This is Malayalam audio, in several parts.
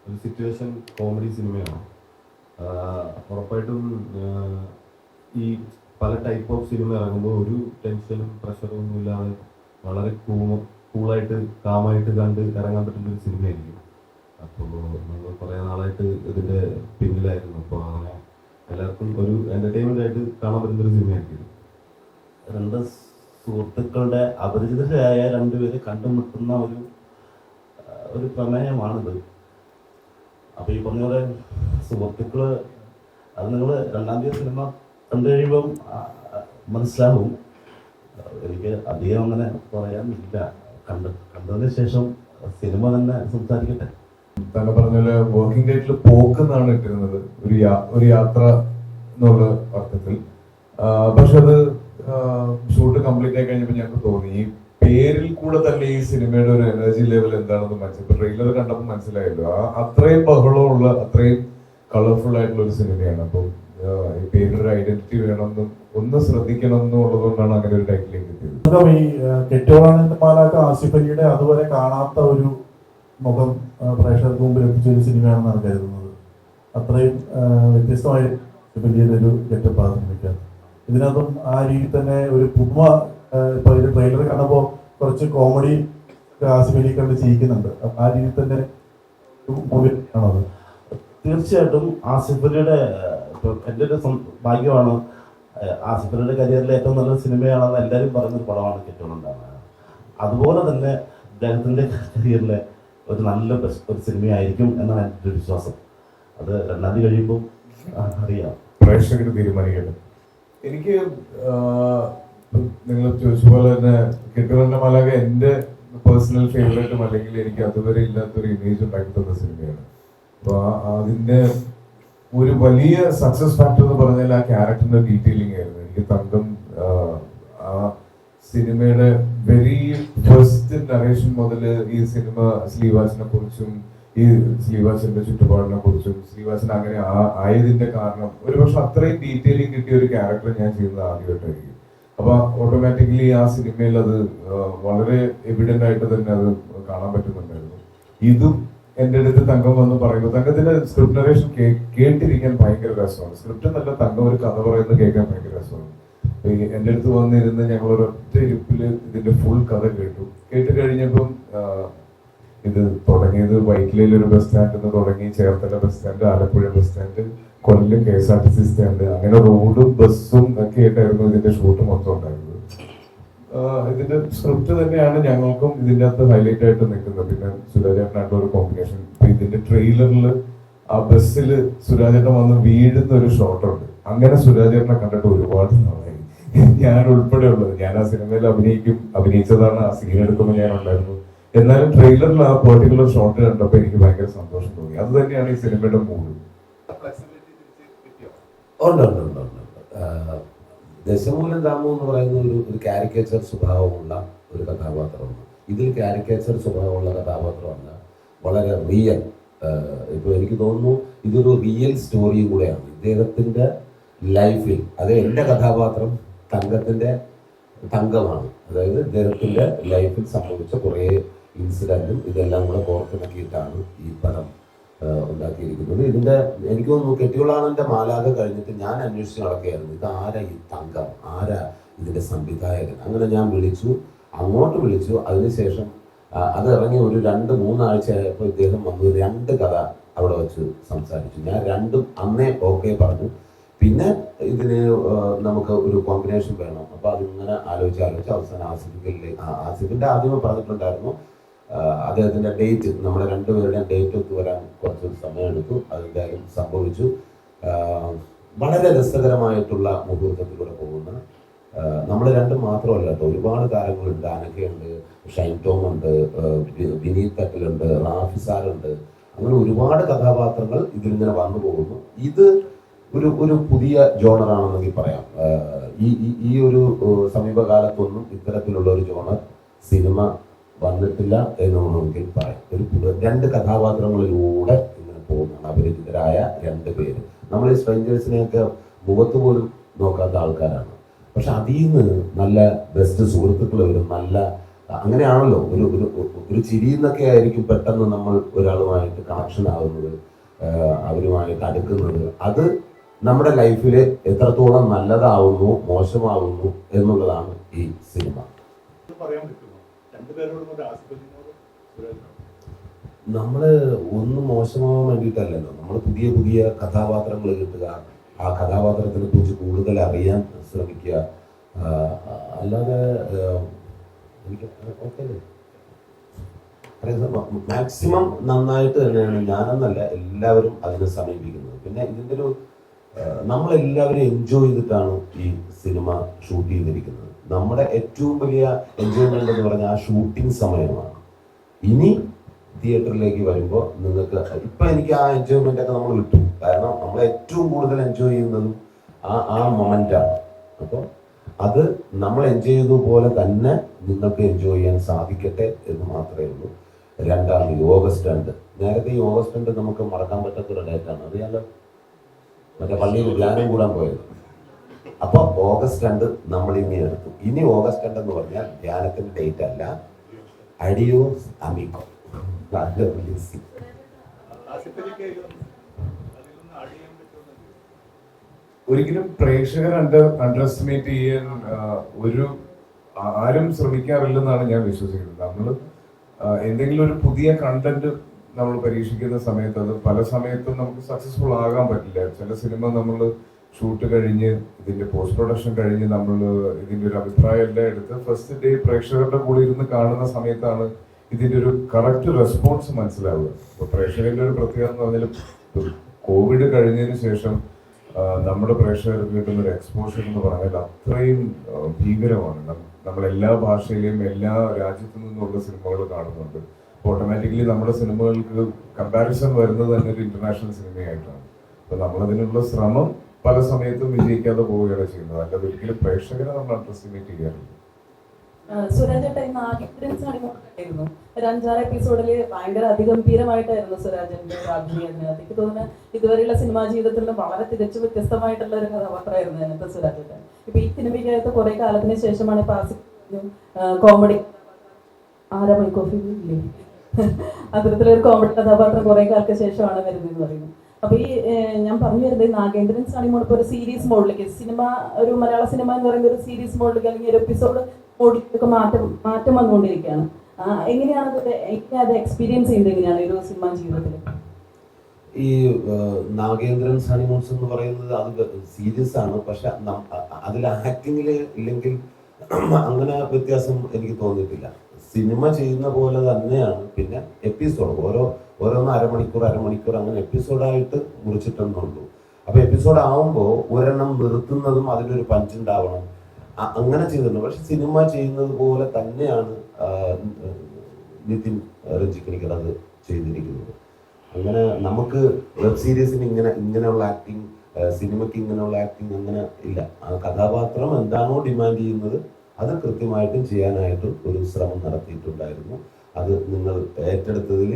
ഒരു സിറ്റുവേഷൻ കോമഡി സിനിമയാണ്. ഉറപ്പായിട്ടും ഈ പല ടൈപ്പ് ഓഫ് സിനിമ ഇറങ്ങുമ്പോൾ ഒരു ടെൻഷനും പ്രഷറും ഒന്നും ഇല്ലാതെ വളരെ കൂളായിട്ട് കാമായിട്ട് കണ്ട് ഇറങ്ങാൻ പറ്റുന്ന ഒരു സിനിമയായിരിക്കും. അപ്പോൾ നമ്മൾ കുറേ നാളായിട്ട് ഇതിൻ്റെ പിന്നിലായിരുന്നു. അപ്പോൾ അങ്ങനെ എല്ലാവർക്കും ഒരു എൻ്റർടൈൻമെൻ്റ് ആയിട്ട് കാണാൻ പറ്റുന്നൊരു സിനിമയായിരിക്കും. രണ്ട് സുഹൃത്തുക്കളുടെ അപരിചിതരായ രണ്ടുപേരെ കണ്ടുമുട്ടുന്ന ഒരു പ്രമേയമാണിത്. അപ്പോൾ ഈ പറഞ്ഞ പോലെ സുഹൃത്തുക്കള് അത് നിങ്ങൾ രണ്ടാം തീയതി സിനിമ കണ്ടു കഴിയുമ്പം മനസ്സിലാവും. എനിക്ക് അധികം അങ്ങനെ പറയാനില്ല. കണ്ടതിന് ശേഷം സിനിമ തന്നെ സംസാരിക്കട്ടെ. തന്നെ പറഞ്ഞ പോലെ വർക്കിംഗ് ഡേറ്റിൽ പോക്കെന്നാണ് ഇട്ടിരുന്നത്, ഒരു യാത്ര എന്നുള്ള അർത്ഥത്തിൽ. പക്ഷെ അത് ഷൂട്ട് കംപ്ലീറ്റ് ആയി കഴിഞ്ഞപ്പോൾ ഞങ്ങൾക്ക് തോന്നി ഈ പേരിൽ കൂടെ തന്നെ ഈ സിനിമയുടെ ഒരു എനർജി ലെവൽ എന്താണെന്ന് മനസ്സിലായി. ട്രെയിലർ കണ്ടപ്പോൾ മനസ്സിലായല്ലോ, അത്രയും ബഹളമുള്ള അത്രയും കളർഫുൾ ആയിട്ടുള്ള ഒരു സിനിമയാണ്. അപ്പം ഈ പേരിലൊരു ഐഡന്റിറ്റി വേണമെന്നും ഒന്ന് ശ്രദ്ധിക്കണം എന്നുള്ളതുകൊണ്ടാണ് അങ്ങനെ ഒരു ടൈറ്റിലേക്ക് എത്തിയത്. ഈ കെട്ടോളാനന്ദ മാലാഖ ആസിഫ് അലിയുടെ അതുവരെ കാണാത്ത ഒരു മുഖം പ്രേക്ഷകർക്ക് മുമ്പിൽ എത്തിച്ച ഒരു സിനിമയാണെന്നാണ് കരുതുന്നത്. അത്രയും വ്യത്യസ്തമായ ആസിഫ് അലിയുടെ ഒരു ഗെറ്റപ്പാണ് സിനിമയ്ക്ക്. ഇതിനകത്തും ആ രീതിയിൽ തന്നെ ഒരു പുതുമ. ഇപ്പൊ ഇത് ട്രെയിലർ കണ്ടപ്പോൾ കുറച്ച് കോമഡി ആസിഫ് അലി കണ്ട് ചെയ്യിക്കുന്നുണ്ട്. ആ രീതിയിൽ തന്നെ മൂവി ആണത്. തീർച്ചയായിട്ടും ആസിഫ് അലിയുടെ എൻ്റെ ഒരു ഭാഗ്യമാണ്. ആസിഫ് അലിയുടെ കരിയറിലെ ഏറ്റവും നല്ല സിനിമയാണെന്ന് എല്ലാവരും പറയുന്നൊരു പടമാണ് കെട്ടോളുണ്ടാവുക. അതുപോലെ തന്നെ അദ്ദേഹത്തിൻ്റെ കരിയറിലെ ഒരു നല്ല ഒരു സിനിമയായിരിക്കും എന്നാണ് എൻ്റെ ഒരു വിശ്വാസം. അത് രണ്ടാം തീയതി കഴിയുമ്പോൾ അറിയാം, പ്രേക്ഷകർ തീരുമാനിക്കട്ടെ. എനിക്ക് നിങ്ങൾ ചോദിച്ച പോലെ തന്നെ കെട്ടോളാനന്ദ മാലാഖ എൻ്റെ പേഴ്സണൽ ഫേവറേറ്റും അല്ലെങ്കിൽ എനിക്ക് അതുവരെ ഇല്ലാത്തൊരു ഇമേജ് ഉണ്ടാക്കി തന്ന സിനിമയാണ്. അപ്പൊ അതിന്റെ ഒരു വലിയ സക്സസ് ഫാക്ടർ എന്ന് പറഞ്ഞാൽ ആ ക്യാരക്ടറിന്റെ ഡീറ്റെയിലിംഗ് ആയിരുന്നു. എനിക്ക് തങ്കം ആ സിനിമയുടെ വെരി ഫസ്റ്റ് നറേഷൻ മുതൽ ഈ സിനിമ ശ്രീവാസിനെ കുറിച്ചും ഈ ശ്രീവാസിന്റെ ചുറ്റുപാടിനെ കുറിച്ചും ശ്രീവാസൻ അങ്ങനെ ആയതിന്റെ കാരണം ഒരുപക്ഷെ അത്രയും ഡീറ്റെയിലിംഗ് കിട്ടിയ ഒരു ക്യാരക്ടർ ഞാൻ ചെയ്യുന്നത് ആദ്യമായിട്ടായിരിക്കും. അപ്പൊ ഓട്ടോമാറ്റിക്കലി ആ സിനിമയിൽ അത് വളരെ എവിഡന്റ് ആയിട്ട് തന്നെ അത് കാണാൻ പറ്റുന്നുണ്ടായിരുന്നു. ഇതും എൻ്റെ അടുത്ത് തങ്കം വന്ന് പറയുമ്പോൾ തങ്കത്തിന്റെ സ്ക്രിപ്റ്റ് നറേഷൻ കേട്ടിരിക്കാൻ ഭയങ്കര രസമാണ്. സ്ക്രിപ്റ്റ് നല്ല തങ്കം ഒരു കഥ പറയുന്നത് കേൾക്കാൻ ഭയങ്കര രസമാണ്. എൻ്റെ അടുത്ത് വന്നിരുന്ന് ഞങ്ങൾ ഒരൊറ്റ ഇരിപ്പില് ഇതിന്റെ ഫുൾ കഥ കേട്ട് കഴിഞ്ഞപ്പം ഇത് തുടങ്ങിയത് വൈറ്റിലയിൽ ഒരു ബസ് സ്റ്റാൻഡിൽ തുടങ്ങി Cherthala bus stand, Alappuzha bus stand, Kollam KSRTC stand, അങ്ങനെ റോഡും ബസ്സും ഒക്കെ ആയിട്ടായിരുന്നു ഇതിന്റെ ഷൂട്ട് മൊത്തം ഉണ്ടായിരുന്നത്. ഇതിന്റെ സ്ക്രിപ്റ്റ് തന്നെയാണ് ഞങ്ങൾക്കും ഇതിന്റെ അകത്ത് ഹൈലൈറ്റ് ആയിട്ട് നിൽക്കുന്നത്. പിന്നെ സുരാജേട്ടനായിട്ടുള്ള ഒരു കോമ്പിനേഷൻ. ഇതിന്റെ ട്രെയിലറിൽ ആ ബസ്സിൽ സുരാജേട്ടൻ വന്ന് വീഴുന്ന ഒരു ഷോട്ടുണ്ട്. അങ്ങനെ സുരാജേട്ടനെ കണ്ടിട്ട് ഒരുപാട് നാളായി, ഞാൻ ഉൾപ്പെടെ ഉള്ളത്. ഞാൻ ആ സിനിമയിൽ അഭിനയിച്ചതാണ്, ആ സീൻ എടുക്കുമ്പോൾ ഞാൻ ഉണ്ടായിരുന്നു. എന്നാലും ട്രെയിലറിൽ ആ പെർട്ടിക്കുലർ ഷോട്ട് കണ്ടപ്പോൾ എനിക്ക് ഭയങ്കര സന്തോഷം തോന്നി. അത് തന്നെയാണ് ഈ സിനിമയുടെ മൂഡ്. ദശമൂലം രാമു എന്ന് പറയുന്ന ഒരു കാരിക്കേച്ചർ സ്വഭാവമുള്ള ഒരു കഥാപാത്രമാണ്. ഇതിൽ കാരിക്കേച്ചർ സ്വഭാവമുള്ള കഥാപാത്രമല്ല, വളരെ റിയൽ. ഇപ്പോൾ എനിക്ക് തോന്നുന്നു ഇതൊരു റിയൽ സ്റ്റോറിയും കൂടെയാണ് ഇദ്ദേഹത്തിൻ്റെ ലൈഫിൽ. അത് എൻ്റെ കഥാപാത്രം തങ്കമാണ്. അതായത് ഇദ്ദേഹത്തിൻ്റെ ലൈഫിൽ സംഭവിച്ച കുറേ ഇൻസിഡൻറ്റും ഇതെല്ലാം കൂടെ കോർത്തിണക്കിയിട്ടാണ് ഈ പടം ഉണ്ടാക്കിയിരിക്കുന്നത്. ഇതിൻ്റെ എനിക്ക് തോന്നുന്നു കെട്ടിയോളാനന്ദ മാലാഖ കഴിഞ്ഞിട്ട് ഞാൻ അന്വേഷിച്ച് നടക്കുകയായിരുന്നു, ഇത് ആരാ ഈ തങ്കം, ആരാ ഇതിൻ്റെ സംവിധായകൻ. അങ്ങനെ ഞാൻ അങ്ങോട്ട് വിളിച്ചു. അതിനുശേഷം അത് ഇറങ്ങി ഒരു 2-3 ആഴ്ചയായപ്പോൾ ഇദ്ദേഹം വന്നു 2 കഥ അവിടെ വെച്ച് സംസാരിച്ചു. ഞാൻ 2ഉം അന്നേ ഓക്കെ പറഞ്ഞു. പിന്നെ ഇതിന് നമുക്ക് ഒരു കോമ്പിനേഷൻ വേണം. അപ്പോൾ അതിങ്ങനെ ആലോചിച്ച് അവസാനം ആസിഫിൻ്റെ ആദ്യമേ പറഞ്ഞിട്ടുണ്ടായിരുന്നു. അദ്ദേഹത്തിൻ്റെ ഡേറ്റ്, നമ്മുടെ 2 പേരുടെയും ഡേറ്റ് ഒത്തു വരാൻ കുറച്ച് സമയമെടുത്തു. അതെന്തായാലും സംഭവിച്ചു. വളരെ രസകരമായിട്ടുള്ള മുഹൂർത്തത്തിലൂടെ പോകുന്ന നമ്മൾ 2 മാത്രമല്ല കേട്ടോ, ഒരുപാട് താരങ്ങളുണ്ട്. അനക്കയുണ്ട്, ഷൈൻ ടോം ഉണ്ട്, വിനീത് തട്ടിലുണ്ട്, റാഫി സാറുണ്ട്. അങ്ങനെ ഒരുപാട് കഥാപാത്രങ്ങൾ ഇതിലിങ്ങനെ വന്നു പോകുന്നു. ഇത് ഒരു പുതിയ ജോണറാണെന്നെങ്കിൽ പറയാം. ഈ ഒരു സമീപകാലത്തൊന്നും ഇത്തരത്തിലുള്ള ഒരു ജോണർ സിനിമ വന്നിട്ടില്ല എന്ന് വേണമെങ്കിൽ പറയാം. 2 കഥാപാത്രങ്ങളിലൂടെ ഇങ്ങനെ പോകുന്നതാണ്. അപരിചിതരായ 2 പേര്. നമ്മൾ ഈ സ്ട്രേഞ്ചേഴ്സിനെയൊക്കെ മുഖത്ത് പോലും നോക്കാത്ത ആൾക്കാരാണ്. പക്ഷെ അതിൽ നിന്ന് നല്ല ബെസ്റ്റ് സുഹൃത്തുക്കൾ വരും, നല്ല അങ്ങനെയാണല്ലോ ഒരു ഒരു ഒരു ചിരിന്നൊക്കെ ആയിരിക്കും പെട്ടെന്ന് നമ്മൾ ഒരാളുമായിട്ട് കണക്ഷൻ ആകുന്നത്, അവരുമായിട്ട് അടുക്കുന്നത്. അത് നമ്മുടെ ലൈഫിൽ എത്രത്തോളം നല്ലതാവുന്നു മോശമാവുന്നു എന്നുള്ളതാണ് ഈ സിനിമ. നമ്മള് ഒന്നും മോശമാവാൻ വേണ്ടിയിട്ടല്ലല്ലോ, നമ്മൾ പുതിയ പുതിയ കഥാപാത്രങ്ങൾ കിട്ടുക, ആ കഥാപാത്രത്തിനെ കുറിച്ച് കൂടുതൽ അറിയാൻ ശ്രമിക്കുക. അല്ലാതെ എനിക്ക് മാക്സിമം നന്നായിട്ട് തന്നെയാണ് ഞാനെന്നല്ല എല്ലാവരും അതിനെ സമീപിക്കുന്നത്. പിന്നെ ഇതിൻ്റെ ഒരു നമ്മളെല്ലാവരും എൻജോയ് ചെയ്തിട്ടാണ് ഈ സിനിമ ഷൂട്ട് ചെയ്തിരിക്കുന്നത്. നമ്മുടെ ഏറ്റവും വലിയ എൻജോയ്മെന്റ് എന്ന് പറഞ്ഞാൽ ആ ഷൂട്ടിംഗ് സമയമാണ്. ഇനി തിയേറ്ററിലേക്ക് വരുമ്പോൾ നിങ്ങൾക്ക് ഇപ്പം എനിക്ക് ആ എൻജോയ്മെന്റ് ഒക്കെ നമ്മൾ കിട്ടും. കാരണം നമ്മൾ ഏറ്റവും കൂടുതൽ എൻജോയ് ചെയ്യുന്നതും ആ മൊമെന്റാണ്. അപ്പോൾ അത് നമ്മൾ എൻജോയ് ചെയ്തതുപോലെ തന്നെ നിങ്ങൾക്ക് എൻജോയ് ചെയ്യാൻ സാധിക്കട്ടെ എന്ന് മാത്രമേ ഉള്ളൂ. 2-ാം തീയതി ഓഗസ്റ്റ് 2. നേരത്തെ ഈ ഓഗസ്റ്റ് 2 നമുക്ക് മറക്കാൻ പറ്റാത്തൊരു ഡേറ്റാണ്, അറിയാലോ, മറ്റേ പള്ളിയിൽ ധ്യാനം കൂടാൻ പോയത്. അപ്പൊ ഓഗസ്റ്റ് 2 നമ്മൾ ഇനി എടുത്തു. ഇനി ഓഗസ്റ്റ് 2 എന്ന് പറഞ്ഞാൽ ധ്യാനത്തിന്റെ ഡേറ്റ് അല്ല, അഡിയോസ് അമിഗോ. ഒരിക്കലും പ്രേക്ഷകർ അണ്ടർ എസ്റ്റിമേറ്റ് ചെയ്യാൻ ആരും ശ്രമിക്കാറില്ലെന്നാണ് ഞാൻ വിശ്വസിക്കുന്നത്. നമ്മൾ എന്തെങ്കിലും ഒരു പുതിയ കണ്ടന്റ് നമ്മൾ പരീക്ഷിക്കുന്ന സമയത്ത് അത് പല സമയത്തും നമുക്ക് സക്സസ്ഫുൾ ആകാൻ പറ്റില്ല. ചില സിനിമ നമ്മൾ ഷൂട്ട് കഴിഞ്ഞ് ഇതിന്റെ പോസ്റ്റ് പ്രൊഡക്ഷൻ കഴിഞ്ഞ് നമ്മൾ ഇതിന്റെ ഒരു അഭിപ്രായം എല്ലാം എടുത്ത് ഫസ്റ്റ് ഡേ പ്രേക്ഷകരുടെ കൂടെ ഇരുന്ന് കാണുന്ന സമയത്താണ് ഇതിന്റെ ഒരു കറക്റ്റ് റെസ്പോൺസ് മനസ്സിലാവുക. ഇപ്പൊ പ്രേക്ഷകന്റെ ഒരു പ്രത്യേകത എന്ന് പറഞ്ഞാൽ കോവിഡ് കഴിഞ്ഞതിന് ശേഷം നമ്മുടെ പ്രേക്ഷകർക്ക് കിട്ടുന്ന ഒരു എക്സ്പോഷർ എന്ന് പറഞ്ഞാൽ അത്രയും ഭീകരമാണ്. നമ്മൾ എല്ലാ ഭാഷയിലെയും എല്ലാ രാജ്യത്തു നിന്നുള്ള സിനിമകൾ കാണുന്നുണ്ട്. ഓട്ടോമാറ്റിക്കലി നമ്മുടെ സിനിമകൾക്ക് കമ്പാരിസൺ വരുന്നത് തന്നെ ഒരു ഇന്റർനാഷണൽ സിനിമയായിട്ടാണ്. അപ്പൊ നമ്മളതിനുള്ള ശ്രമം പല സമയത്തും വിജയിക്കാതെ പോവുകയാണ് ചെയ്യുന്നത്. അല്ലാതെ ഒരിക്കലും പ്രേക്ഷകരെ നമ്മൾ അണ്ടർ എസ്റ്റിമേറ്റ് ചെയ്യാറില്ല. സുരാജ് ആയിരുന്നു ഒരു 5-6 എപ്പിസോഡില് ഭയങ്കര അതിഗംഭീരമായിട്ടായിരുന്നു സുരാജിന്റെ അഭിനയം. എനിക്ക് തോന്നുന്നു ഇതുവരെയുള്ള സിനിമാ ജീവിതത്തിൽ വളരെ തികച്ചും വ്യത്യസ്തമായിട്ടുള്ള ഒരു കഥാപാത്രമായിരുന്നു അതിനകത്ത് സുരാജ്. ഇപ്പൊ ഈ സിനിമയ്ക്കകത്ത് കുറെ കാലത്തിന് ശേഷമാണ് ഇപ്പൊ കോമഡി കോഫി ഇല്ലേ അത്തരത്തിലൊരു കോമഡി കഥാപാത്രം കുറെ കാലത്തിന് ശേഷമാണ് വരുന്നത് പറയുന്നത്. അപ്പൊ ഈ ഞാൻ പറഞ്ഞു വരുന്നത് നാഗേന്ദ്രൻ സാണിമോൾ ഇപ്പൊ ഒരു സീരീസ് മോഡിലേക്ക് സിനിമ, ഒരു മലയാള സിനിമ എന്ന് പറയുന്ന ഒരു സീരീസ് മോഡിലേക്ക് അല്ലെങ്കിൽ ഒരു എപ്പിസോഡ് മോഡിലേക്ക് മാറ്റം വന്നുകൊണ്ടിരിക്കുകയാണ്. എങ്ങനെയാണ് അത് എക്സ്പീരിയൻസ് ചെയ്യുന്നത്? എങ്ങനെയാണ് ഒരു സിനിമ ജീവിതത്തിൽ? ഈ നാഗേന്ദ്രൻ സാനിമോൺസ് എന്ന് പറയുന്നത് അത് സീരിയസ് ആണ്, പക്ഷെ അതിൽ ആക്ടിങ്ങില് ഇല്ലെങ്കിൽ അങ്ങനെ വ്യത്യാസം എനിക്ക് തോന്നിയിട്ടില്ല. സിനിമ ചെയ്യുന്ന പോലെ തന്നെയാണ്. പിന്നെ എപ്പിസോഡ് ഓരോന്ന് അരമണിക്കൂർ അങ്ങനെ എപ്പിസോഡായിട്ട് മുറിച്ചിട്ടെന്നുള്ളൂ. അപ്പൊ എപ്പിസോഡ് ആവുമ്പോൾ ഒരെണ്ണം നിർത്തുന്നതും അതിലൊരു പഞ്ചുണ്ടാവണം, അങ്ങനെ ചെയ്തിട്ടുണ്ട്. പക്ഷെ സിനിമ ചെയ്യുന്നത് പോലെ തന്നെയാണ് നിതിൻ രഞ്ജിക്കണിക്കർ അത് ചെയ്തിരിക്കുന്നത്. അങ്ങനെ നമുക്ക് വെബ് സീരീസിന് ഇങ്ങനെയുള്ള ആക്ടിങ്, സിനിമയ്ക്ക് ഇങ്ങനെയുള്ള ആക്ടിങ് അങ്ങനെ ഇല്ല. ആ കഥാപാത്രം എന്താണോ ഡിമാൻഡ് ചെയ്യുന്നത് അത് കൃത്യമായിട്ടും ചെയ്യാനായിട്ട് ഒരു ശ്രമം നടത്തിയിട്ടുണ്ടായിരുന്നു. അത് നിങ്ങൾ ഏറ്റെടുത്തതിൽ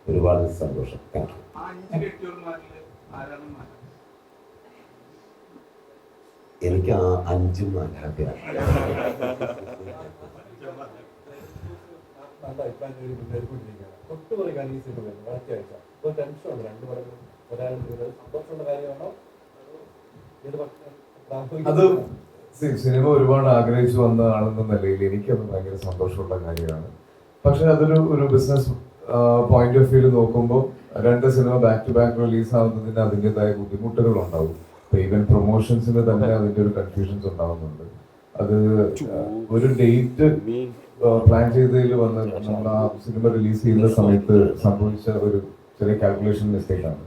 ഒരുപാട് സന്തോഷം. Thank you. എനിക്ക് 5 മാലാഖയാണ്. അത് സിനിമ ഒരുപാട് ആഗ്രഹിച്ചു വന്നതാണെന്ന നിലയിൽ എനിക്കത് ഭയങ്കര സന്തോഷമുള്ള കാര്യമാണ്. പക്ഷെ അതൊരു ബിസിനസ് പോയിന്റ് ഓഫ് വ്യൂ നോക്കുമ്പോൾ 2 cinema back to back release ആവുന്നതിന് അതിൻ്റെതായ ബുദ്ധിമുട്ടുകൾ ഉണ്ടാവും. ഈവൻ പ്രൊമോഷൻസിന് തന്നെ അതിന്റെ ഒരു കൺഫ്യൂഷൻസ് ഉണ്ടാവുന്നുണ്ട്. അത് ഒരു ഡേറ്റ് പ്ലാൻ ചെയ്തതിൽ വന്ന് നമ്മൾ ആ സിനിമ റിലീസ് ചെയ്യുന്ന സമയത്ത് സംഭവിച്ച ഒരു ചെറിയ കാൽക്കുലേഷൻ മിസ്റ്റേക്ക് ആണ്.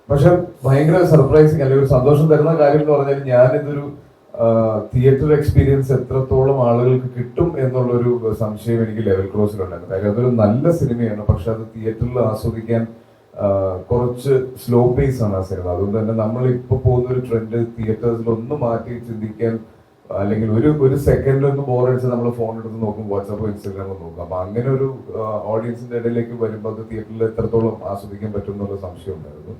പക്ഷെ ഭയങ്കര സർപ്രൈസിങ് അല്ലെങ്കിൽ ഒരു സന്തോഷം തരുന്ന കാര്യം എന്ന് പറഞ്ഞാൽ ഞാനിതൊരു തിയേറ്റർ എക്സ്പീരിയൻസ് എത്രത്തോളം ആളുകൾക്ക് കിട്ടും എന്നുള്ളൊരു സംശയം എനിക്ക് ലെവൽ ക്രോസിലുണ്ടായിരുന്നു. കാര്യം അതൊരു നല്ല സിനിമയാണ്, പക്ഷെ അത് തിയേറ്ററിൽ ആസ്വദിക്കാൻ കുറച്ച് സ്ലോ പേസ് ആണ് ആ സിനിമ. അതുകൊണ്ട് തന്നെ നമ്മൾ ഇപ്പൊ പോകുന്ന ഒരു ട്രെൻഡ് തിയേറ്റേഴ്സിൽ ഒന്ന് മാറ്റി ചിന്തിക്കാൻ, അല്ലെങ്കിൽ ഒരു സെക്കൻഡ് ഒന്ന് ബോറടിച്ച് നമ്മൾ ഫോൺ എടുത്ത് നോക്കും, വാട്സാപ്പ് ഇൻസ്റ്റാഗ്രാം നോക്കും. അപ്പൊ അങ്ങനെ ഒരു ഓഡിയൻസിന്റെ ഇടയിലേക്ക് വരുമ്പോൾ അത് തിയേറ്ററിൽ എത്രത്തോളം ആസ്വദിക്കാൻ പറ്റും എന്നുള്ള സംശയം ഉണ്ടായിരുന്നു.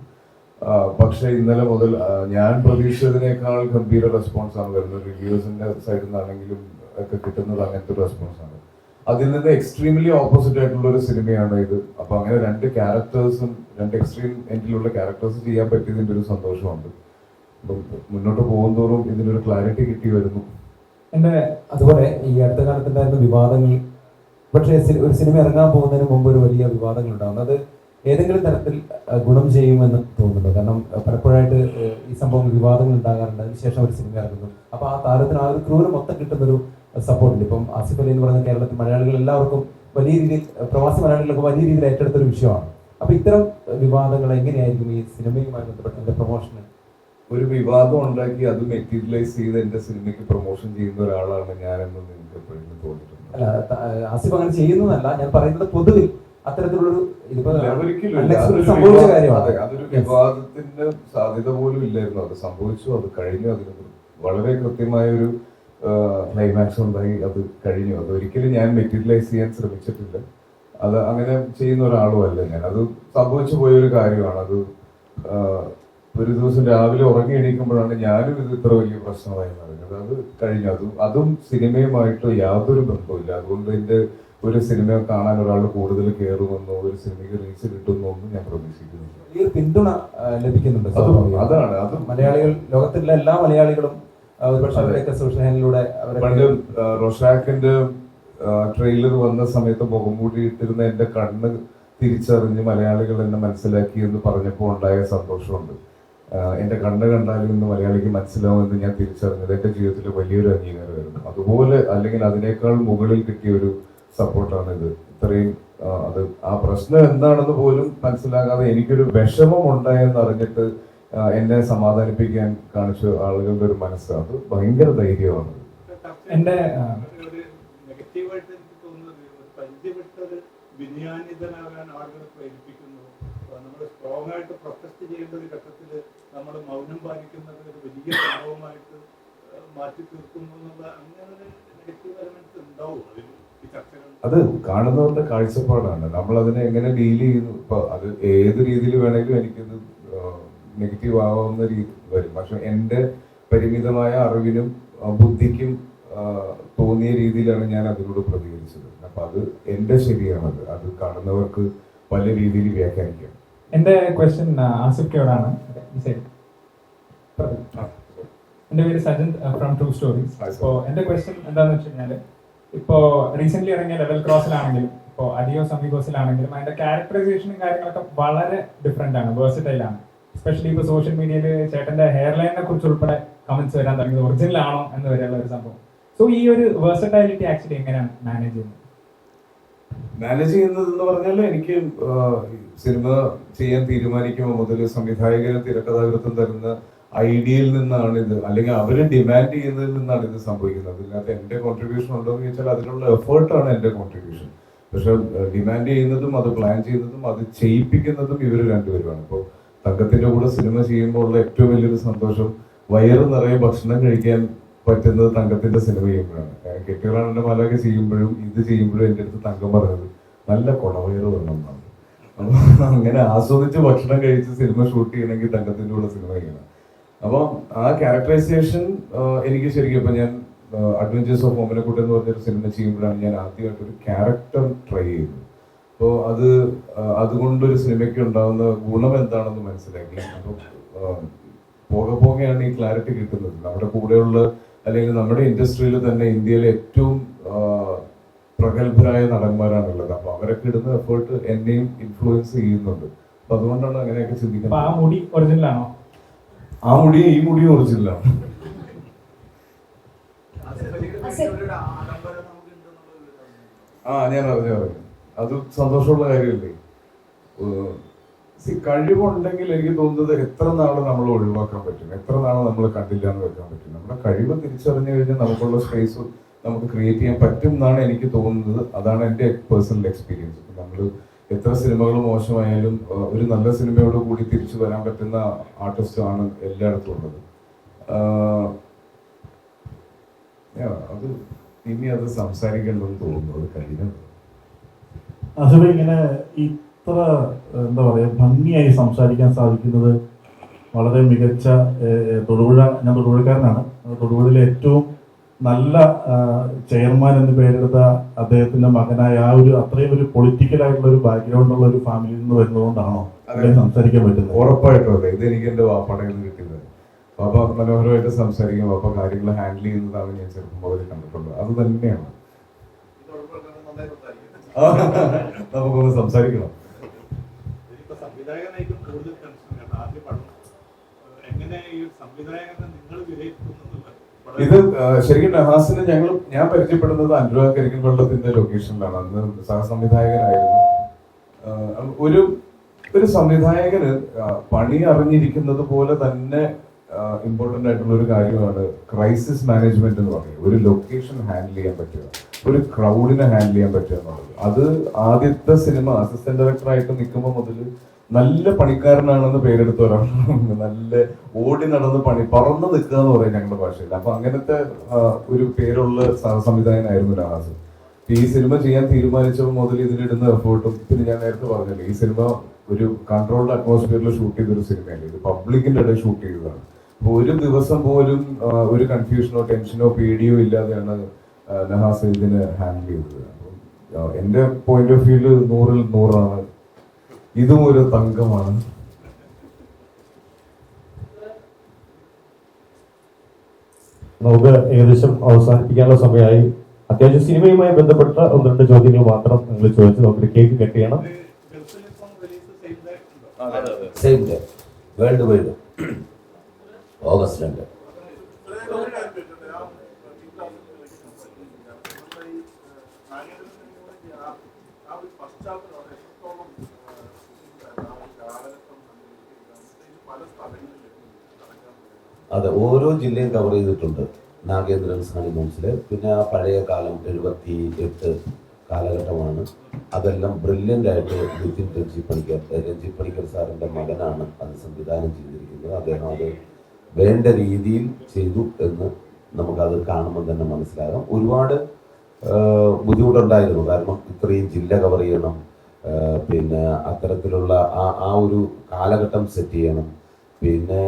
പക്ഷെ ഇന്നലെ മുതൽ ഞാൻ പ്രതീക്ഷിച്ചതിനേക്കാൾ ഗംഭീര റെസ്പോൺസ് ആണ് വരുന്നത്. റിവ്യൂസിന്റെ സൈഡിൽ നിന്നാണെങ്കിലും ഒക്കെ കിട്ടുന്നത് അങ്ങനത്തെ ഒരു റെസ്പോൺസാണ്. അതിൽ നിന്ന് എക്സ്ട്രീംലി ഓപ്പോസിറ്റ് ആയിട്ടുള്ള ഒരു സിനിമയാണ് ഇത്. അപ്പൊ അങ്ങനെ രണ്ട് ക്യാരക്ടേഴ്സും, രണ്ട് എക്സ്ട്രീം എൻഡിലുള്ള ക്യാരക്ടേഴ്സ് ചെയ്യാൻ പറ്റിയതിന്റെ ഒരു സന്തോഷമുണ്ട്. അപ്പം മുന്നോട്ട് പോകുന്തോറും ഇതിനൊരു ക്ലാരിറ്റി കിട്ടി വരുന്നു. അതുപോലെ ഈ അടുത്ത കാലത്തുണ്ടായിരുന്ന വിവാദങ്ങൾ, പക്ഷേ ഒരു സിനിമ ഇറങ്ങാൻ പോകുന്നതിന് മുമ്പ് ഒരു വലിയ വിവാദങ്ങൾ ഉണ്ടാകുന്നു. അത് ഏതെങ്കിലും തരത്തിൽ ഗുണം ചെയ്യുമെന്ന് തോന്നുന്നുണ്ടോ? കാരണം പലപ്പോഴായിട്ട് ഈ സംഭവം വിവാദങ്ങൾ ഉണ്ടാകാറുണ്ട്, അതിനുശേഷം ഒരു സിനിമ ഇറങ്ങുന്നു. അപ്പൊ ആ താരത്തിന് ആ ഒരു ക്രൂര് മൊത്തം കിട്ടുന്നൊരു സപ്പോർട്ട് ഉണ്ട്. ഇപ്പം ആസിഫ് അലി എന്ന് പറയുന്ന കേരളത്തിൽ മലയാളികൾ എല്ലാവർക്കും വലിയ രീതിയിൽ, പ്രവാസി മലയാളികളൊക്കെ വലിയ രീതിയിൽ ഏറ്റെടുത്തൊരു വിഷയമാണ്. അപ്പൊ ഇത്തരം വിവാദങ്ങൾ എങ്ങനെയായിരിക്കും ഈ സിനിമയുമായി ബന്ധപ്പെട്ട എന്റെ പ്രൊമോഷന്? ഒരു വിവാദം ഉണ്ടാക്കി അത് മെറ്റീരിയലൈസ് ചെയ്ത് എന്റെ സിനിമയ്ക്ക് പ്രൊമോഷൻ ചെയ്യുന്ന ഒരാളാണ് ഞാനെന്ന് നിങ്ങൾക്ക് എപ്പോഴും തോന്നിയിട്ടുണ്ട്? അല്ല, ആസിഫ് അങ്ങനെ ചെയ്യുന്നതല്ല ഞാൻ പറയുന്നത്. പൊതുവിൽ അത്തരത്തിലുള്ളൊരു സംഭവിച്ച കാര്യമാണ്. അതൊരു വിവാദത്തിന്റെ സാധ്യത പോലും ഇല്ലായിരുന്നു. അത് സംഭവിച്ചു, അത് കഴിഞ്ഞു. അതിന് വളരെ കൃത്യമായ ഒരു ക്ലൈമാക്സ് ഉണ്ടായി, അത് കഴിഞ്ഞു. അത് ഒരിക്കലും ഞാൻ മെറ്റീരിയലൈസ് ചെയ്യാൻ ശ്രമിച്ചിട്ടില്ല. അത് അങ്ങനെ ചെയ്യുന്ന ഒരാളും അല്ല ഞാൻ. അത് സംഭവിച്ചു പോയൊരു കാര്യമാണ്. അത് ഒരു ദിവസം രാവിലെ ഉറങ്ങി എണീക്കുമ്പോഴാണ് ഞാനും ഇത് ഇത്ര വലിയ പ്രശ്നമായി അറിഞ്ഞത്. അത് കഴിഞ്ഞു. അതും സിനിമയുമായിട്ട് യാതൊരു ബന്ധവുമില്ല. അതുകൊണ്ട് എന്റെ ഒരു സിനിമ കാണാൻ ഒരാൾ കൂടുതൽ കയറുമെന്നോ ഒരു സിനിമയ്ക്ക് റീച്ച് കിട്ടുന്നോ ഒന്നും ഞാൻ പ്രതീക്ഷിക്കുന്നില്ല. ഈ പിന്തുണ ലഭിക്കുന്നുണ്ട്. അതാണ് അത് മലയാളികൾ, ലോകത്തിലുള്ള എല്ലാ മലയാളികളും സോഷ്യൽ ഹാൻഡിലൂടെ. പണ്ട് റൊഷാക്കിന്റെ ട്രെയിലർ വന്ന സമയത്ത് മുഖം മൂടി ഇട്ടിരുന്ന എന്റെ കണ്ണ് തിരിച്ചറിഞ്ഞ് മലയാളികൾ എന്നെ മനസ്സിലാക്കി എന്ന് പറഞ്ഞപ്പോൾ ഉണ്ടായ സന്തോഷമുണ്ട്. എന്റെ കണ്ണ് കണ്ടാലും ഇന്ന് മലയാളിക്ക് മനസ്സിലാവുമെന്ന് ഞാൻ തിരിച്ചറിഞ്ഞത് എന്റെ ജീവിതത്തിൽ വലിയൊരു അംഗീകാരമായിരുന്നു. അതുപോലെ അല്ലെങ്കിൽ അതിനേക്കാൾ മുകളിൽ കിട്ടിയ ഒരു സപ്പോർട്ടാണ് ഇത്. ഇത്രയും അത് ആ പ്രശ്നം എന്താണെന്ന് പോലും മനസ്സിലാകാതെ എനിക്കൊരു വിഷമം ഉണ്ടായെന്ന് അറിഞ്ഞിട്ട് എന്നെ സമാധാനിപ്പിക്കാൻ കാണിച്ച ആളുകളുടെ ഒരു മനസ്സ്, അത് ഭയങ്കര ധൈര്യമാണ്. എന്റെ നെഗറ്റീവായിട്ട് എനിക്ക് തോന്നുന്നത് പരിചയപ്പെട്ടത് വിനയാനിതനാകാൻ ആളുകളെ പ്രേരിപ്പിക്കുന്നു. നമ്മൾ സ്ട്രോങ് ആയിട്ട് പ്രൊട്ടസ്റ്റ് ചെയ്യേണ്ട ഒരു ഘട്ടത്തിൽ നമ്മൾ മൗനം പാലിക്കുന്നത് ഒരു വലിയ സംഭവമായിട്ട് മാറ്റി തീർക്കുന്നു എന്നുള്ള അങ്ങനെ ഒരു നെഗറ്റീവ് എലമെന്റ്സ് ഉണ്ടാവും അതിൽ. അത് കാണുന്നവരുടെ കാഴ്ചപ്പാടാണ്. നമ്മൾ അതിനെ എങ്ങനെ ഡീൽ ചെയ്യുന്നു. ഇപ്പൊ അത് ഏത് രീതിയിൽ വേണമെങ്കിലും എനിക്കത് നെഗറ്റീവ് ആവാവുന്ന രീതി വരും. പക്ഷെ എൻ്റെ പരിമിതമായ അറിവിനും ബുദ്ധിക്കും തോന്നിയ രീതിയിലാണ് ഞാൻ അതിനോട് പ്രതികരിച്ചത്. അപ്പൊ അത് എൻ്റെ ശരിയാണത്. അത് കാണുന്നവർക്ക് പല രീതിയിൽ വ്യാഖ്യാനിക്കാം. എന്റെ ക്വസ്റ്റ്യൻ ആസിഫ്ക്കയോടാണ്. എന്റെ പേര് സജൻ ഫ്രം ട്രൂ സ്റ്റോറീസ്. അപ്പോ എന്റെ ക്വസ്റ്റ്യൻ എന്താന്ന് വെച്ച് കഴിഞ്ഞാല്, ഇപ്പോ റീസെന്റ് ഇറങ്ങിയ ലെവൽ ക്രോസിലാണെങ്കിലും ഇപ്പോ അഡിയോസ് അമിഗോസിലാണെങ്കിലും അതിന്റെ ക്യാരക്ടറൈസേഷനും കാര്യങ്ങളൊക്കെ വളരെ ഡിഫറെന്റ് ആണ്, വേഴ്സറ്റൈൽ ആണ്. എസ്പെഷ്യലി ഇപ്പൊ സോഷ്യൽ മീഡിയയിൽ ചേട്ടന്റെ ഹെയർ ലൈനിനെ കുറിച്ച് ഉൾപ്പെടെ കമന്റ്സ് വരാൻ തുടങ്ങിയത് ഒറിജിനൽ ആണോ എന്ന് വരെയുള്ള ഒരു സംഭവം. സോ ഈ ഒരു വേഴ്സറ്റൈലിറ്റി ആക്ച്വലി എങ്ങനെയാണ് മാനേജ് ചെയ്യുന്നത്? മാനേജ് ചെയ്യുന്നത് എന്ന് പറഞ്ഞാൽ എനിക്ക് സിനിമ ചെയ്യാൻ തീരുമാനിക്കുമ്പോൾ മുതൽ സംവിധായകനും തിരക്കഥാകൃത്തും തരുന്ന ഐഡിയയിൽ നിന്നാണ് ഇത്, അല്ലെങ്കിൽ അവര് ഡിമാൻഡ് ചെയ്യുന്നതിൽ നിന്നാണ് ഇത് സംഭവിക്കുന്നത്. ഇതിനകത്ത് എന്റെ കോൺട്രിബ്യൂഷൻ ഉണ്ടോ എന്ന് ചോദിച്ചാൽ അതിനുള്ള എഫേർട്ടാണ് എന്റെ കോൺട്രിബ്യൂഷൻ. പക്ഷെ ഡിമാൻഡ് ചെയ്യുന്നതും അത് പ്ലാൻ ചെയ്യുന്നതും അത് ചെയ്യിപ്പിക്കുന്നതും ഇവർ രണ്ടുപേരുമാണ്. ഇപ്പോൾ തങ്കത്തിന്റെ കൂടെ സിനിമ ചെയ്യുമ്പോൾ ഉള്ള ഏറ്റവും വലിയൊരു സന്തോഷം വയറ് നിറയെ ഭക്ഷണം കഴിക്കാൻ പറ്റുന്നത് തങ്കത്തിന്റെ സിനിമ ചെയ്യുമ്പോഴാണ്. കെട്ടുകളാണെന്റെ മലൊക്കെ ചെയ്യുമ്പോഴും ഇത് ചെയ്യുമ്പോഴും എൻ്റെ അടുത്ത് തങ്കം പറഞ്ഞത് നല്ല കുടവയറ് വേണമെന്നാണ്. അപ്പൊ അങ്ങനെ ആസ്വദിച്ച് ഭക്ഷണം കഴിച്ച് സിനിമ ഷൂട്ട് ചെയ്യണമെങ്കിൽ തങ്കത്തിന്റെ കൂടെ സിനിമ ചെയ്യണം. അപ്പം ആ ക്യാരക്ടറൈസേഷൻ എനിക്ക് ശരിക്കും ഇപ്പൊ ഞാൻ അഡ്വഞ്ചേഴ്സ് ഓഫ് ഓമനക്കുട്ടൻ എന്ന് പറഞ്ഞൊരു സിനിമ ചെയ്യുമ്പോഴാണ് ഞാൻ ആദ്യമായിട്ടൊരു ക്യാരക്ടർ ട്രൈ ചെയ്തത്. അപ്പോൾ അതുകൊണ്ടൊരു സിനിമയ്ക്ക് ഉണ്ടാകുന്ന ഗുണം എന്താണെന്ന് മനസ്സിലാക്കി. അപ്പോൾ പോകെ പോകെയാണ് ഈ ക്ലാരിറ്റി കിട്ടുന്നത്. നമ്മുടെ കൂടെയുള്ള അല്ലെങ്കിൽ നമ്മുടെ ഇൻഡസ്ട്രിയിൽ തന്നെ ഇന്ത്യയിലെ ഏറ്റവും പ്രഗത്ഭരായ നടന്മാരാണുള്ളത്. അപ്പൊ അവരൊക്കെ ഇടുന്ന എഫേർട്ട് എന്നെയും ഇൻഫ്ലുവൻസ് ചെയ്യുന്നുണ്ട്. അപ്പൊ അതുകൊണ്ടാണ് അങ്ങനെയൊക്കെ ചിന്തിക്കുന്നത്. ആ മുടി ഒറിജിനൽ ആണോ? ആ മുടിയും ഈ മുടിയും ഒറിജിനലാണ്. ഞാൻ പറഞ്ഞു അത് സന്തോഷമുള്ള കാര്യമല്ലേ. കഴിവുണ്ടെങ്കിൽ എനിക്ക് തോന്നുന്നത് എത്ര നാള് നമ്മൾ ഒഴിവാക്കാൻ പറ്റും, എത്ര നാള് നമ്മൾ കണ്ടില്ല എന്ന് വെക്കാൻ പറ്റും. നമ്മുടെ കഴിവ് തിരിച്ചറിഞ്ഞു കഴിഞ്ഞാൽ നമുക്കുള്ള സ്പേസ് നമുക്ക് ക്രിയേറ്റ് ചെയ്യാൻ പറ്റും എന്നാണ് എനിക്ക് തോന്നുന്നത്. അതാണ് എൻ്റെ പേഴ്സണൽ എക്സ്പീരിയൻസ്. നമ്മൾ എത്ര സിനിമകൾ മോശമായാലും ഒരു നല്ല സിനിമയോട് കൂടി തിരിച്ചു വരാൻ പറ്റുന്ന ആർട്ടിസ്റ്റാണ് എല്ലായിടത്തും ഉള്ളത്. അത് ഇനി അത് സംസാരിക്കേണ്ടെന്ന് തോന്നുന്നു. അത് കഴിഞ്ഞത് ആസിഫ് ഇങ്ങനെ ഇത്ര എന്താ പറയാ ഭംഗിയായി സംസാരിക്കാൻ സാധിക്കുന്നത് വളരെ മികച്ച തൊടുപുഴ, ഞാൻ തൊടുപുഴക്കാരനാണ്. തൊടുപുഴയിലെ ഏറ്റവും നല്ല ചെയർമാൻ എന്ന് പേരെടുത്ത അദ്ദേഹത്തിന്റെ മകനായ ആ ഒരു അത്രയും ഒരു പൊളിറ്റിക്കൽ ആയിട്ടുള്ള ഒരു ബാക്ക്ഗ്രൗണ്ട് ഉള്ള ഒരു ഫാമിലിയിൽ നിന്ന് വരുന്നതുകൊണ്ടാണോ അദ്ദേഹം സംസാരിക്കാൻ പറ്റുന്നത്? ഉറപ്പായിട്ടും അതെ. ഇത് എനിക്ക് എന്റെ വാപ്പാടയിൽ നിന്ന് കിട്ടിയത്. വാപ്പ മനോഹരമായിട്ട് സംസാരിക്കും, വാപ്പ കാര്യങ്ങൾ ഹാൻഡിൽ ചെയ്യുന്നതാണ് ഞാൻ ചെറുപ്പം മുതൽ കണ്ടിട്ടുള്ളത്. അത് തന്നെയാണ്. നമുക്കൊന്ന് സംസാരിക്കണം. ഇത് ശരിക്കും നഹാസിന് ഞാൻ പരിചയപ്പെടുന്നത് അനുരാഗ് കരിക്കൻ വെള്ളത്തിന്റെ ലൊക്കേഷനിലാണ്. അന്ന് സഹസംവിധായകനായിരുന്നു. ഒരു സംവിധായകന് പണി അറിഞ്ഞിരിക്കുന്നത് പോലെ തന്നെ ഇമ്പോർട്ടന്റ് ആയിട്ടുള്ള ഒരു കാര്യമാണ് ക്രൈസിസ് മാനേജ്മെന്റ് എന്ന് പറയുന്നത്. ഒരു ലൊക്കേഷൻ ഹാൻഡിൽ ചെയ്യാൻ പറ്റുക, ഒരു ക്രൗഡിനെ ഹാൻഡിൽ ചെയ്യാൻ പറ്റുക എന്നുള്ളത്. അത് ആദ്യത്തെ സിനിമ അസിസ്റ്റന്റ് ഡയറക്ടറായിട്ട് നിൽക്കുമ്പോൾ മുതൽ നല്ല പണിക്കാരനാണെന്ന് പേരെടുത്ത ഒരാളാണ്. നല്ല ഓടി നടന്ന് പറന്ന് നിൽക്കുക എന്ന് പറയും ഞങ്ങളുടെ ഭാഷയിൽ. അപ്പൊ അങ്ങനത്തെ ഒരു പേരുള്ള സംവിധായകനായിരുന്നു നഹാസ്. ഈ സിനിമ ചെയ്യാൻ തീരുമാനിച്ചപ്പോൾ മുതൽ ഇതിലിടുന്ന എഫേർട്ടും, പിന്നെ ഞാൻ നേരത്തെ പറഞ്ഞില്ലേ, ഈ സിനിമ ഒരു കൺട്രോൾഡ് അറ്റ്മോസ്ഫിയറിൽ ഷൂട്ട് ചെയ്തൊരു സിനിമയല്ലേ, ഇത് പബ്ലിക്കിന്റെ ഇടയിൽ ഷൂട്ട് ചെയ്തതാണ്. അപ്പൊ ഒരു ദിവസം പോലും ഒരു കൺഫ്യൂഷനോ ടെൻഷനോ പേടിയോ ഇല്ലാതെയാണ് നഹാസ് ഇതിനെ ഹാൻഡിൽ ചെയ്തത്. അപ്പം എന്റെ പോയിന്റ് ഓഫ് വ്യൂല് 100-ൽ 100 ഇതും ഒരു തങ്കമാണ്. നമുക്ക് ഏകദേശം അവസാനിപ്പിക്കാനുള്ള സമയമായി. അത്യാവശ്യം സിനിമയുമായി ബന്ധപ്പെട്ട 1-2 ചോദ്യങ്ങൾ മാത്രം നിങ്ങൾ ചോദിച്ച് നമുക്ക് കേക്ക് കട്ട് ചെയ്യണം. Same day world wide August 2. അതെ, ഓരോ ജില്ലയും കവർ ചെയ്തിട്ടുണ്ട്. നാഗേന്ദ്രൻ സാണി മൂംസില്, പിന്നെ ആ പഴയ കാലം 78 കാലഘട്ടമാണ്. അതെല്ലാം ബ്രില്യൻ്റ് ആയിട്ട് നിതിൻ രഞ്ജി പണിക്കർ സാറിൻ്റെ മകനാണ് അത് സംവിധാനം ചെയ്തിരിക്കുന്നത്. അദ്ദേഹം അത് വേണ്ട രീതിയിൽ ചെയ്തു എന്ന് നമുക്കത് കാണുമ്പോൾ തന്നെ മനസ്സിലാകാം. ഒരുപാട് ബുദ്ധിമുട്ടുണ്ടായിരുന്നു, കാരണം ഇത്രയും ജില്ല കവർ ചെയ്യണം, പിന്നെ അത്തരത്തിലുള്ള ആ ഒരു കാലഘട്ടം സെറ്റ് ചെയ്യണം, പിന്നെ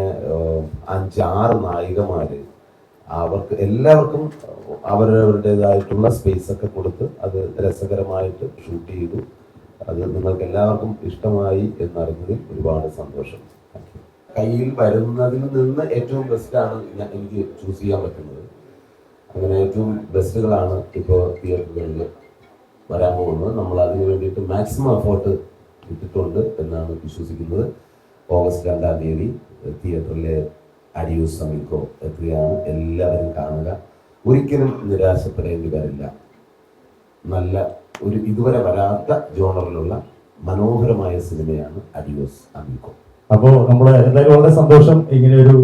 5-6 നായികമാര്, അവർക്ക് എല്ലാവർക്കും അവരവരുടേതായിട്ടുള്ള സ്പേസ് ഒക്കെ കൊടുത്ത് അത് രസകരമായിട്ട് ഷൂട്ട് ചെയ്തു. അത് നിങ്ങൾക്ക് എല്ലാവർക്കും ഇഷ്ടമായി എന്നറിഞ്ഞതിൽ ഒരുപാട് സന്തോഷം. കയ്യിൽ വരുന്നതിൽ നിന്ന് ഏറ്റവും ബെസ്റ്റാണ് എനിക്ക് ചൂസ് ചെയ്യാൻ പറ്റുന്നത്. അങ്ങനെ ഏറ്റവും ബെസ്റ്റുകളാണ് ഇപ്പോൾ തിയേറ്ററുകളിൽ വരാൻ പോകുന്നത്. നമ്മൾ അതിന് വേണ്ടിയിട്ട് മാക്സിമം എഫേർട്ട് ഇട്ടിട്ടുണ്ട് എന്നാണ് വിശ്വസിക്കുന്നത്. ഓഗസ്റ്റ് 2-ാം തീയതി തിയേറ്ററിലെ അഡിയോസ് അമീഗോ എത്തുകയാണ്. എല്ലാവരും കാണുക, ഒരിക്കലും നിരാശപ്പെടേണ്ടി വരില്ല. നല്ല ഒരു ഇതുവരെ വരാത്ത ജോണറിലുള്ള മനോഹരമായ സിനിമയാണ് അഡിയോസ് അമീഗോ. അപ്പോൾ നമ്മൾ എന്തായാലും വളരെ സന്തോഷം ഇങ്ങനെ ഒരു